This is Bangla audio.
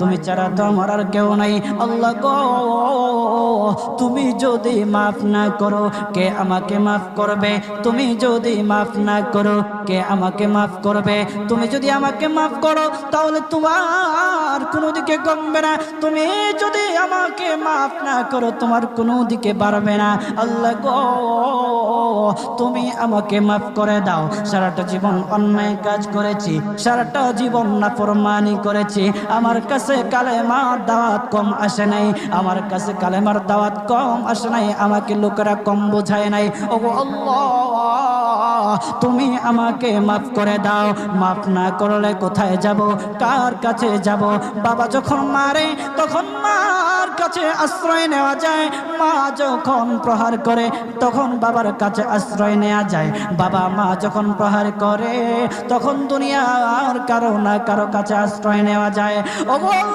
তুমি ছাড়া তো আমার আর কেউ নাই। আল্লাহ গো, তুমি যদি মাফ না করো কে আমাকে মাফ করবে? তুমি যদি মাফ না করো কে আমাকে মাফ করবে? তুমি যদি আমাকে মাফ করো তাহলে তোমার কোনো দিকে কমবে না, তুমি যদি আমাকে মাফ না করো তোমার কোনো দিকে বাড়বে না। আল্লাহ গো, তুমি আমাকে মাফ করে দাও। সারাটা জীবন অন্যায় কাজ করেছি, সারাটা জীবন নাফরমানি করেছি, আমার কাছে কালেমার দাওয়াত কম আসে নাই, আমার কাছে কালেমার দাওয়াত কম আসে নাই, আমাকে লোকেরা কম বোঝায় নাই। ওগো আল্লাহ, তুমি আমাকে মাফ করে দাও। মাফ না করলে কোথায় যাব, কার কাছে যাব? বাবা যখন মারে তখন মার কাছে আশ্রয় নেওয়া যায়, মা যখন প্রহার করে তখন বাবার কাছে আশ্রয় নেওয়া যায়, বাবা মা যখন প্রহার করে তখন দুনিয়ার কারো না কারো কাছে আশ্রয় নেওয়া যায়। ওগো